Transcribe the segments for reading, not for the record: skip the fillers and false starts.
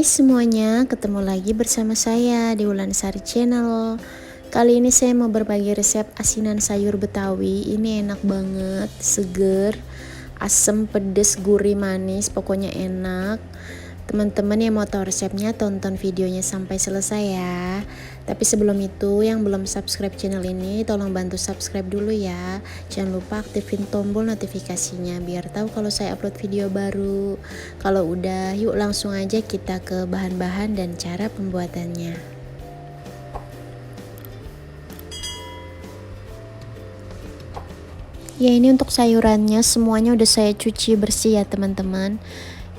Hai semuanya, ketemu lagi bersama saya di Wulansari Channel. Kali ini saya mau berbagi resep asinan sayur Betawi. Ini enak banget, seger, asem, pedes, gurih, manis, pokoknya enak. Teman-teman yang mau tahu resepnya tonton videonya sampai selesai ya. Tapi sebelum itu, yang belum subscribe channel ini tolong bantu subscribe dulu ya. Jangan lupa aktifin tombol notifikasinya biar tahu kalau saya upload video baru. Kalau udah, yuk langsung aja kita ke bahan-bahan dan cara pembuatannya. Ya, ini untuk sayurannya semuanya udah saya cuci bersih ya teman-teman.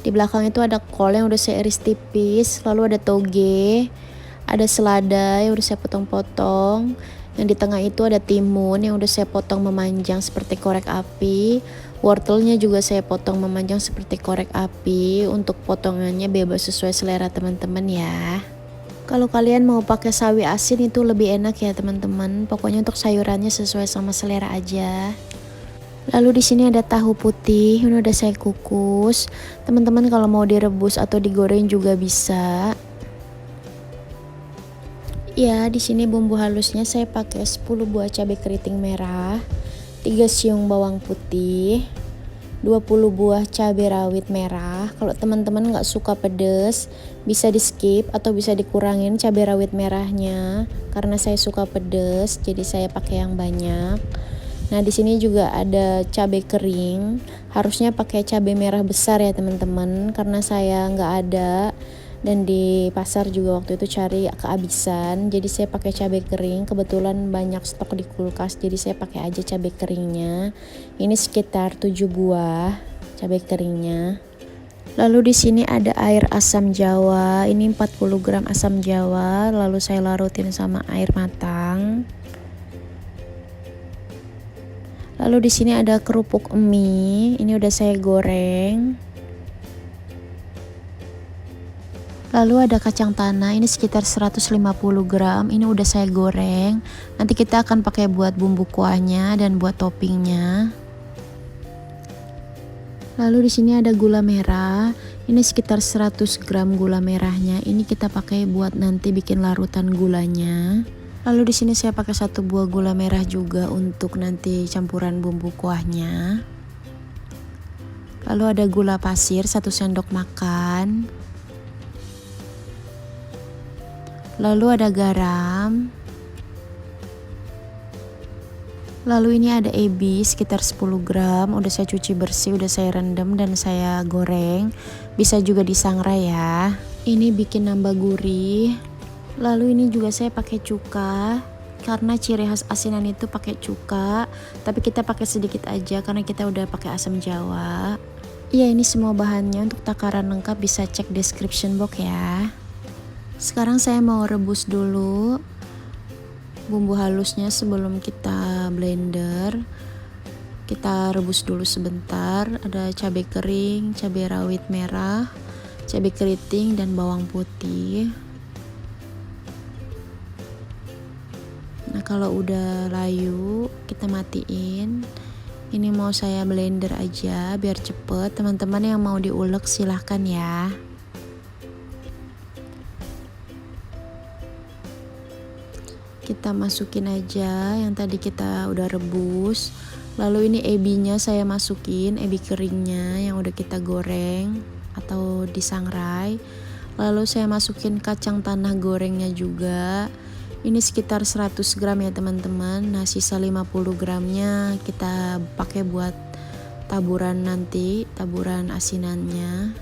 Di belakang itu ada kol yang udah saya iris tipis, lalu ada toge, ada selada yang udah saya potong-potong. Yang di tengah itu ada timun yang udah saya potong memanjang seperti korek api. Wortelnya juga saya potong memanjang seperti korek api. Untuk potongannya bebas sesuai selera teman-teman ya. Kalau kalian mau pakai sawi asin itu lebih enak ya teman-teman. Pokoknya untuk sayurannya sesuai sama selera aja. Lalu di sini ada tahu putih, ini udah saya kukus. Teman-teman kalau mau direbus atau digoreng juga bisa. Ya, di sini bumbu halusnya saya pakai 10 buah cabai keriting merah, 3 siung bawang putih, 20 buah cabai rawit merah. Kalau teman-teman nggak suka pedas, bisa di skip atau bisa dikurangin cabai rawit merahnya. Karena saya suka pedas, jadi saya pakai yang banyak. Nah, di sini juga ada cabai kering. Harusnya pakai cabai merah besar ya teman-teman, karena saya nggak ada dan di pasar juga waktu itu cari kehabisan. Jadi saya pakai cabai kering. Kebetulan banyak stok di kulkas, jadi saya pakai aja cabai keringnya. Ini sekitar 7 buah cabai keringnya. Lalu di sini ada air asam jawa. Ini 40 gram asam jawa. Lalu saya larutin sama air matang. Lalu di sini ada kerupuk mie, ini udah saya goreng. Lalu ada kacang tanah, ini sekitar 150 gram, ini udah saya goreng. Nanti kita akan pakai buat bumbu kuahnya dan buat toppingnya. Lalu di sini ada gula merah, ini sekitar 100 gram gula merahnya. Ini kita pakai buat nanti bikin larutan gulanya. Lalu di sini saya pakai 1 buah gula merah juga untuk nanti campuran bumbu kuahnya. Lalu ada gula pasir 1 sendok makan. Lalu ada garam. Lalu ini ada ebi sekitar 10 gram, udah saya cuci bersih, udah saya rendam dan saya goreng. Bisa juga disangrai ya. Ini bikin nambah gurih. Lalu ini juga saya pakai cuka, karena ciri khas asinan itu pakai cuka, tapi kita pakai sedikit aja karena kita udah pakai asam jawa. Iya, ini semua bahannya. Untuk takaran lengkap bisa cek description box ya. Sekarang saya mau rebus dulu bumbu halusnya sebelum kita blender. Kita rebus dulu sebentar. Ada cabai kering, cabai rawit merah, cabai keriting dan bawang putih. Nah, kalau udah layu kita matiin. Ini mau saya blender aja biar cepet. Teman-teman yang mau diulek silahkan ya. Kita masukin aja yang tadi kita udah rebus. Lalu ini ebinya saya masukin, ebi keringnya yang udah kita goreng atau disangrai. Lalu saya masukin kacang tanah gorengnya juga. Ini sekitar 100 gram ya teman-teman. Nah, sisa 50 gramnya kita pakai buat taburan nanti, taburan asinannya.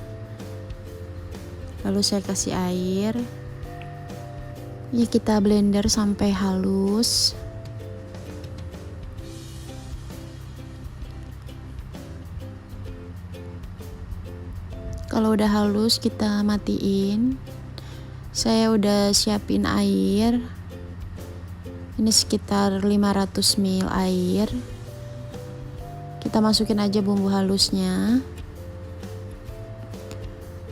Lalu saya kasih air. Ini kita blender sampai halus. Kalau udah halus kita matiin. Saya udah siapin air. Ini sekitar 500 ml air. Kita masukin aja bumbu halusnya.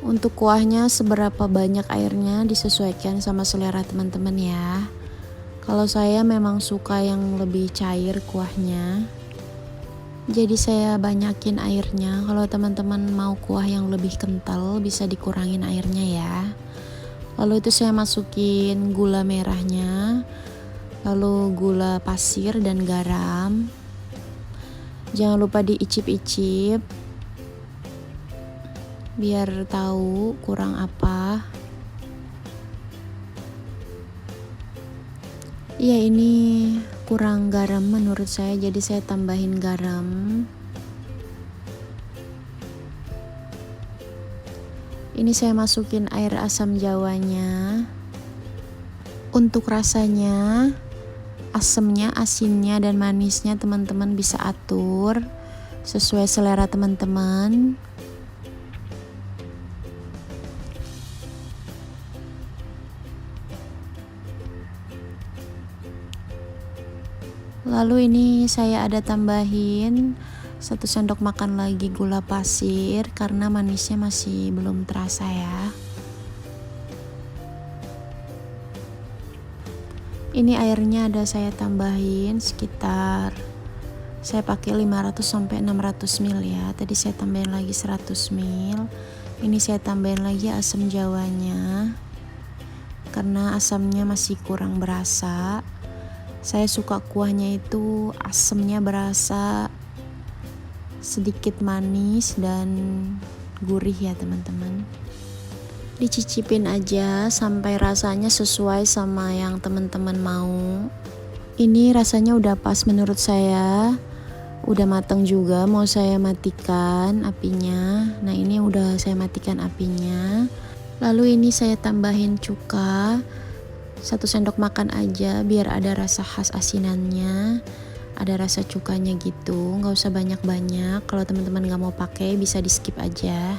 Untuk kuahnya seberapa banyak airnya disesuaikan sama selera teman-teman ya. Kalau saya memang suka yang lebih cair kuahnya, jadi saya banyakin airnya. Kalau teman-teman mau kuah yang lebih kental bisa dikurangin airnya ya. Lalu itu saya masukin gula merahnya, lalu gula pasir dan garam. Jangan lupa diicip-icip biar tahu kurang apa. Ya, ini kurang garam menurut saya, jadi saya tambahin garam. Ini saya masukin air asam jawanya. Untuk rasanya, asamnya, asinnya, dan manisnya teman-teman bisa atur sesuai selera teman-teman. Lalu ini saya ada tambahin 1 sendok makan lagi gula pasir karena manisnya masih belum terasa ya. Ini airnya ada saya tambahin sekitar, saya pakai 500 sampai 600 ml ya. Tadi saya tambahin lagi 100 ml. Ini saya tambahin lagi asam jawanya karena asamnya masih kurang berasa. Saya suka kuahnya itu asamnya berasa, sedikit manis dan gurih ya teman-teman. Dicicipin aja sampai rasanya sesuai sama yang teman-teman mau. Ini rasanya udah pas menurut saya, udah matang juga. Mau saya matikan apinya. Nah, ini udah saya matikan apinya. Lalu ini saya tambahin cuka 1 sendok makan aja biar ada rasa khas asinannya, ada rasa cukanya gitu. Nggak usah banyak-banyak. Kalau teman-teman nggak mau pakai bisa di skip aja.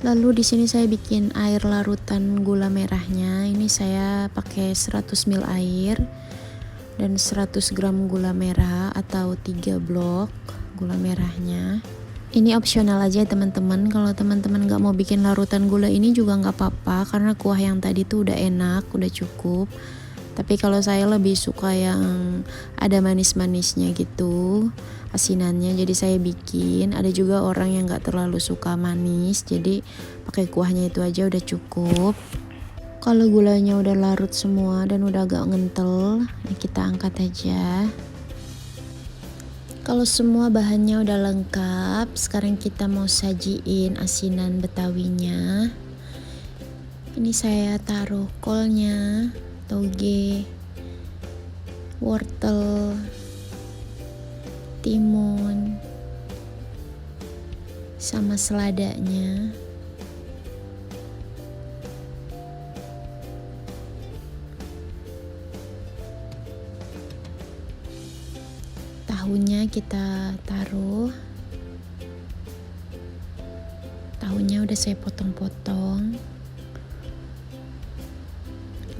Lalu di sini saya bikin air larutan gula merahnya. Ini saya pakai 100 ml air dan 100 gram gula merah atau 3 blok gula merahnya. Ini opsional aja teman-teman. Kalau teman-teman nggak mau bikin larutan gula ini juga nggak apa-apa karena kuah yang tadi tuh udah enak, udah cukup. Tapi kalau saya lebih suka yang ada manis-manisnya gitu, asinannya. Jadi saya bikin. Ada juga orang yang nggak terlalu suka manis, jadi pakai kuahnya itu aja udah cukup. Kalau gulanya udah larut semua dan udah agak ngentel, ya kita angkat aja. Kalau semua bahannya udah lengkap, sekarang kita mau sajiin asinan betawinya. Ini saya taruh kolnya, toge, wortel, timun, sama seladanya. Tahunya kita taruh. Tahunya udah saya potong-potong.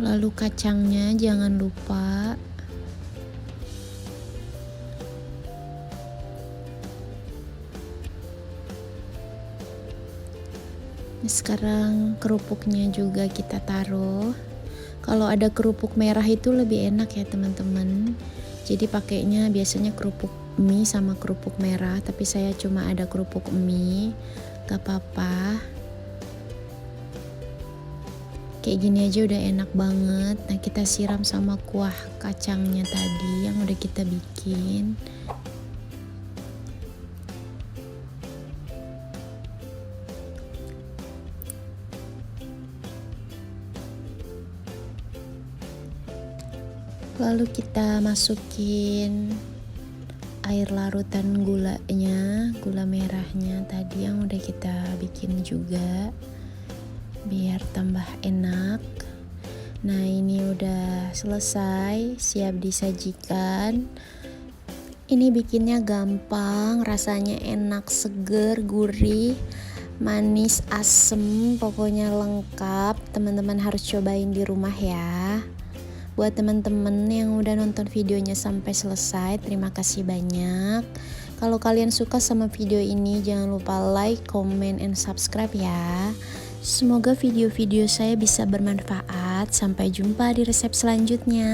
Lalu kacangnya jangan lupa. Sekarang kerupuknya juga kita taruh. Kalau ada kerupuk merah itu lebih enak ya teman-teman. Jadi pakainya biasanya kerupuk mie sama kerupuk merah, tapi saya cuma ada kerupuk mie, gak apa-apa. Kayak gini aja udah enak banget. Nah, kita siram sama kuah kacangnya tadi yang udah kita bikin. Lalu kita masukin air larutan gulanya, gula merahnya tadi yang udah kita bikin juga biar tambah enak. Nah, ini udah selesai, siap disajikan. Ini bikinnya gampang, rasanya enak, seger, gurih, manis, asem, pokoknya lengkap. Teman-teman harus cobain di rumah ya. Buat teman-teman yang udah nonton videonya sampai selesai, terima kasih banyak. Kalau kalian suka sama video ini, jangan lupa like, comment, and subscribe ya. Semoga video-video saya bisa bermanfaat. Sampai jumpa di resep selanjutnya.